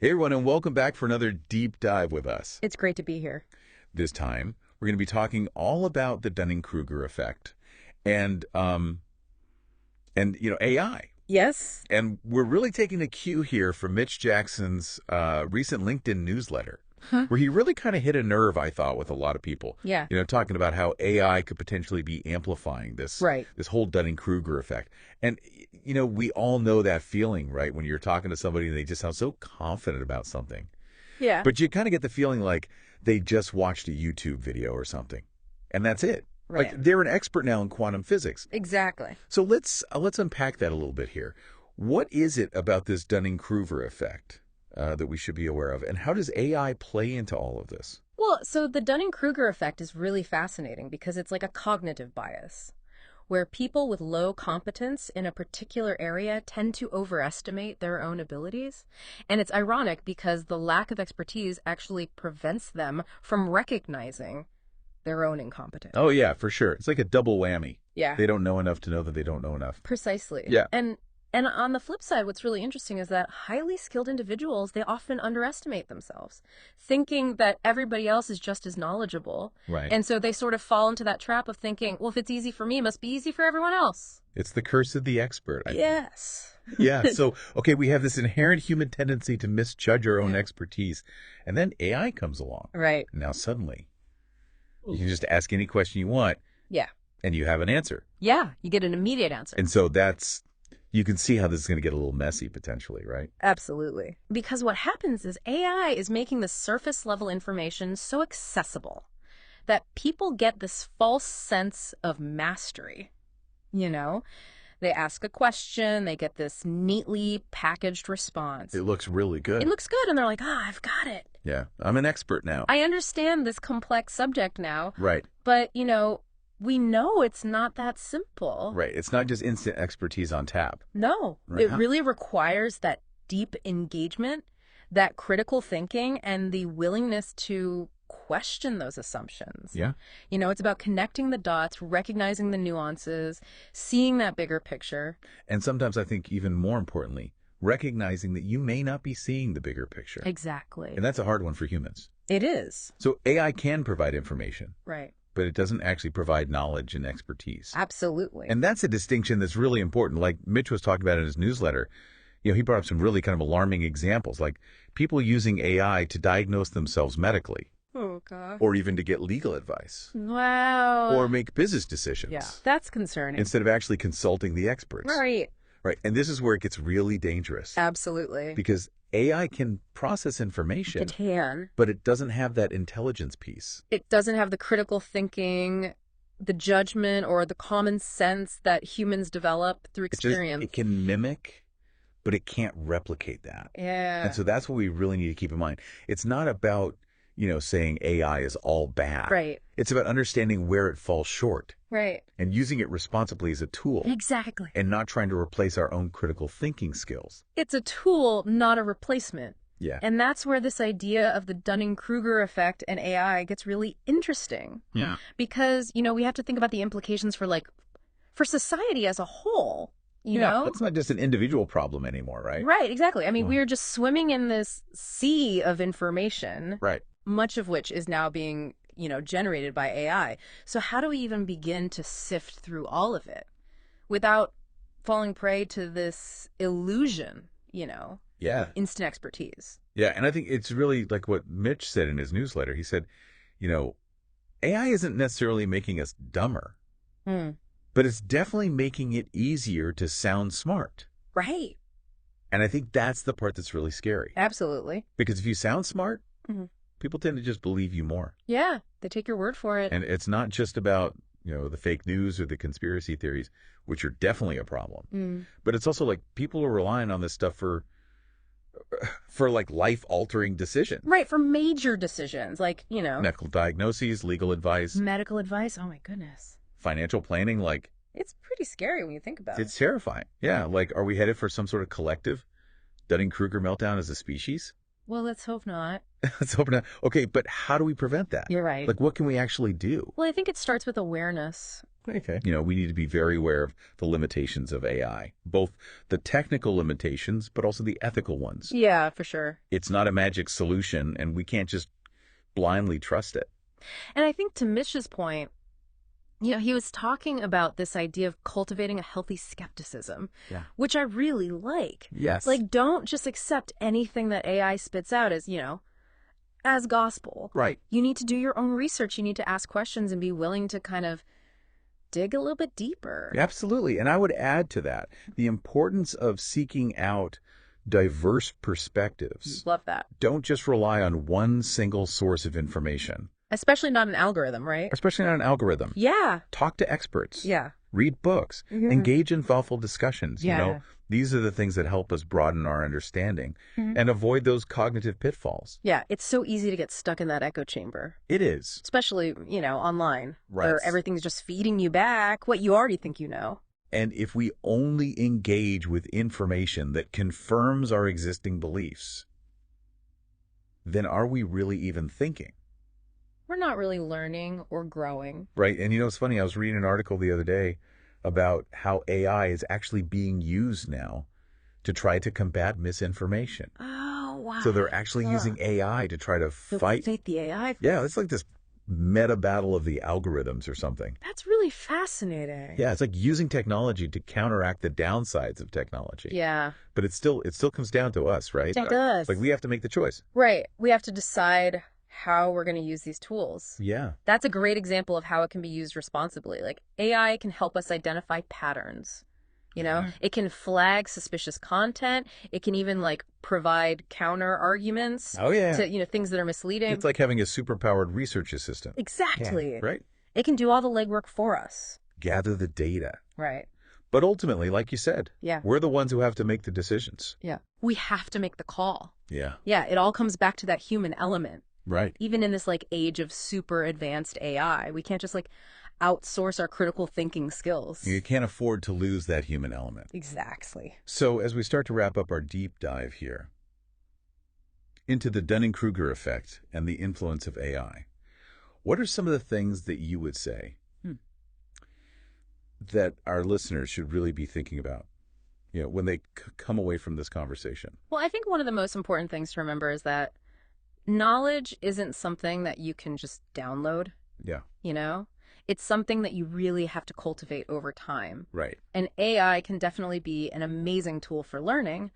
Hey everyone, and welcome back for another deep dive with us. It's great to be here. This time, we're going to be talking all about the Dunning-Kruger effect and AI. Yes. And we're really taking a cue here from Mitch Jackson's recent LinkedIn newsletter, where he really kind of hit a nerve, I thought, with a lot of people. Yeah. Talking about how AI could potentially be amplifying this whole Dunning-Kruger effect. And we all know that feeling, right? When you're talking to somebody and they just sound so confident about something. Yeah. But you kind of get the feeling like they just watched a YouTube video or something. And that's it. Right. Like they're an expert now in quantum physics. Exactly. So let's unpack that a little bit here. What is it about this Dunning-Kruger effect that we should be aware of? And how does AI play into all of this? Well, so the Dunning-Kruger effect is really fascinating because it's like a cognitive bias, where people with low competence in a particular area tend to overestimate their own abilities. And it's ironic because the lack of expertise actually prevents them from recognizing their own incompetence. Oh, yeah, for sure. It's like a double whammy. Yeah. They don't know enough to know that they don't know enough. Precisely. Yeah. And on the flip side, what's really interesting is that highly skilled individuals, they often underestimate themselves, thinking that everybody else is just as knowledgeable. Right. And so they sort of fall into that trap of thinking, well, if it's easy for me, it must be easy for everyone else. It's the curse of the expert, I think. Yes. Yeah. So, okay, we have this inherent human tendency to misjudge our own expertise. And then AI comes along. Right. Now, suddenly, you can just ask any question you want. Yeah. And you have an answer. Yeah. You get an immediate answer. And so you can see how this is going to get a little messy potentially, right? Absolutely. Because what happens is AI is making the surface level information so accessible that people get this false sense of mastery. They ask a question, they get this neatly packaged response. It looks really good. It looks good, and they're like, I've got it. Yeah, I'm an expert now. I understand this complex subject now. Right. But, we know it's not that simple. Right. It's not just instant expertise on tap. No. Right. It really requires that deep engagement, that critical thinking, and the willingness to question those assumptions. Yeah. It's about connecting the dots, recognizing the nuances, seeing that bigger picture. And sometimes I think even more importantly, recognizing that you may not be seeing the bigger picture. Exactly. And that's a hard one for humans. It is. So AI can provide information. Right. But it doesn't actually provide knowledge and expertise. Absolutely. And that's a distinction that's really important. Like Mitch was talking about in his newsletter, he brought up some really kind of alarming examples, like people using AI to diagnose themselves medically. Oh, God. Or even to get legal advice. Wow. Or make business decisions. Yeah, that's concerning. Instead of actually consulting the experts. Right. Right. And this is where it gets really dangerous. Absolutely. Because AI can process information. It can. But it doesn't have that intelligence piece. It doesn't have the critical thinking, the judgment, or the common sense that humans develop through experience. It can mimic, but it can't replicate that. Yeah. And so that's what we really need to keep in mind. It's not about saying AI is all bad. Right. It's about understanding where it falls short. Right. And using it responsibly as a tool. Exactly. And not trying to replace our own critical thinking skills. It's a tool, not a replacement. Yeah. And that's where this idea of the Dunning-Kruger effect and AI gets really interesting. Yeah. Because, we have to think about the implications for society as a whole. You know? That's not just an individual problem anymore, right? Right, exactly. I mean, we are just swimming in this sea of information. Right. Much of which is now being, generated by AI. So how do we even begin to sift through all of it without falling prey to this illusion, Yeah. instant expertise? Yeah, and I think it's really like what Mitch said in his newsletter. He said, AI isn't necessarily making us dumber, but it's definitely making it easier to sound smart. Right. And I think that's the part that's really scary. Absolutely. Because if you sound smart, people tend to just believe you more. Yeah, they take your word for it. And it's not just about, the fake news or the conspiracy theories, which are definitely a problem. But it's also like people are relying on this stuff for like life-altering decisions. Right, for major decisions, like, medical diagnoses, legal advice. Medical advice, oh my goodness. Financial planning, like. It's pretty scary when you think about it. It's terrifying. Yeah, like, are we headed for some sort of collective Dunning-Kruger meltdown as a species? Well, let's hope not. Let's hope not. Okay, but how do we prevent that? You're right. Like, what can we actually do? Well, I think it starts with awareness. Okay. We need to be very aware of the limitations of AI, both the technical limitations, but also the ethical ones. Yeah, for sure. It's not a magic solution, and we can't just blindly trust it. And I think to Mish's point, he was talking about this idea of cultivating a healthy skepticism, Yeah. which I really like. Yes. Like, don't just accept anything that AI spits out as gospel. Right. You need to do your own research. You need to ask questions and be willing to kind of dig a little bit deeper. Absolutely. And I would add to that the importance of seeking out diverse perspectives. Love that. Don't just rely on one single source of information. Especially not an algorithm, right? Especially not an algorithm. Yeah. Talk to experts. Yeah. Read books. Mhm. Engage in thoughtful discussions. Yeah. These are the things that help us broaden our understanding and avoid those cognitive pitfalls. Yeah, it's so easy to get stuck in that echo chamber, It is. especially, online, Right. where everything's just feeding you back what you already think you know. And if we only engage with information that confirms our existing beliefs, then are we really even thinking? We're not really learning or growing. Right. And it's funny, I was reading an article the other day about how AI is actually being used now to try to combat misinformation. Oh, wow. So they're actually using AI to try to fight. the AI. Yeah, it's like this meta battle of the algorithms or something. That's really fascinating. Yeah, it's like using technology to counteract the downsides of technology. Yeah. But it still comes down to us, right? It does. Like we have to make the choice. Right. We have to decide how we're going to use these tools. Yeah. That's a great example of how it can be used responsibly. Like, AI can help us identify patterns. It can flag suspicious content. It can even provide counter arguments Oh, yeah. to things that are misleading. It's like having a superpowered research assistant. Exactly. Right? It can do all the legwork for us. Gather the data. Right. But ultimately, like you said, Yeah. we're the ones who have to make the decisions. Yeah. We have to make the call. Yeah. Yeah, it all comes back to that human element. Right. Even in this age of super advanced AI, we can't just outsource our critical thinking skills. You can't afford to lose that human element. Exactly. So as we start to wrap up our deep dive here into the Dunning-Kruger effect and the influence of AI, what are some of the things that you would say that our listeners should really be thinking about, when they come away from this conversation? Well, I think one of the most important things to remember is that knowledge isn't something that you can just download. Yeah. It's something that you really have to cultivate over time. Right. And AI can definitely be an amazing tool for learning,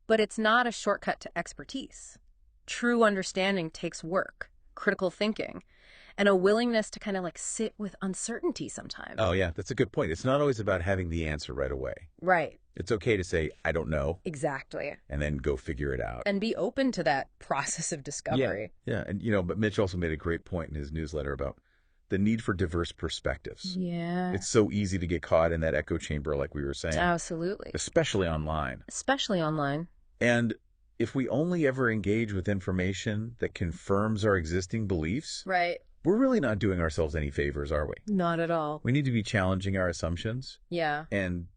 but it's not a shortcut to expertise. True understanding takes work, critical thinking, and a willingness to kind of sit with uncertainty sometimes. Oh, yeah. That's a good point. It's not always about having the answer right away. Right. It's okay to say, I don't know. Exactly. And then go figure it out. And be open to that process of discovery. Yeah. And, but Mitch also made a great point in his newsletter about the need for diverse perspectives. Yeah. It's so easy to get caught in that echo chamber, like we were saying. Absolutely. Especially online. Especially online. And if we only ever engage with information that confirms our existing beliefs, right, we're really not doing ourselves any favors, are we? Not at all. We need to be challenging our assumptions. Yeah. And,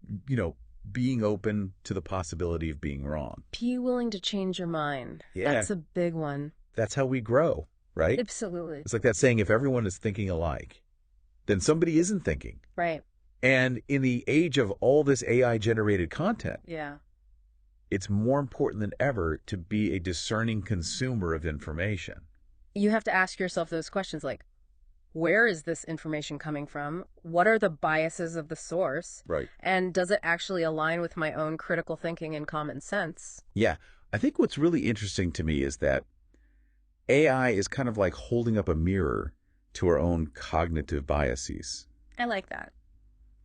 being open to the possibility of being wrong. Be willing to change your mind. Yeah. That's a big one. That's how we grow, right? Absolutely. It's like that saying, if everyone is thinking alike, then somebody isn't thinking. Right. And in the age of all this AI-generated content, yeah, it's more important than ever to be a discerning consumer of information. You have to ask yourself those questions like, where is this information coming from? What are the biases of the source? Right. And does it actually align with my own critical thinking and common sense? Yeah. I think what's really interesting to me is that AI is kind of like holding up a mirror to our own cognitive biases. I like that.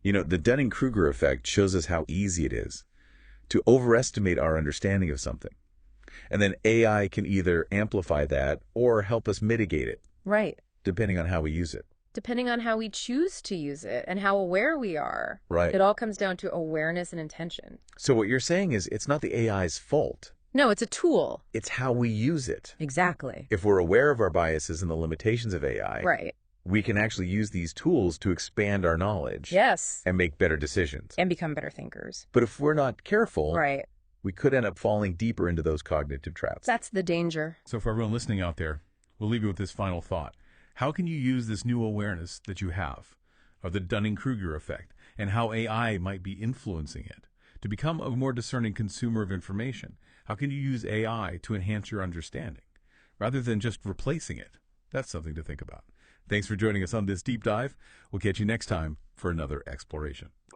The Dunning-Kruger effect shows us how easy it is to overestimate our understanding of something. And then AI can either amplify that or help us mitigate it. Right. Depending on how we use it. Depending on how we choose to use it and how aware we are. Right. It all comes down to awareness and intention. So what you're saying is it's not the AI's fault. No, it's a tool. It's how we use it. Exactly. If we're aware of our biases and the limitations of AI, right, we can actually use these tools to expand our knowledge. Yes. And make better decisions. And become better thinkers. But if we're not careful, right, we could end up falling deeper into those cognitive traps. That's the danger. So for everyone listening out there, we'll leave you with this final thought. How can you use this new awareness that you have or the Dunning-Kruger Effect, and how AI might be influencing it. To become a more discerning consumer of information, how can you use AI to enhance your understanding, rather than just replacing it? That's something to think about. Thanks for joining us on this deep dive. We'll catch you next time for another exploration.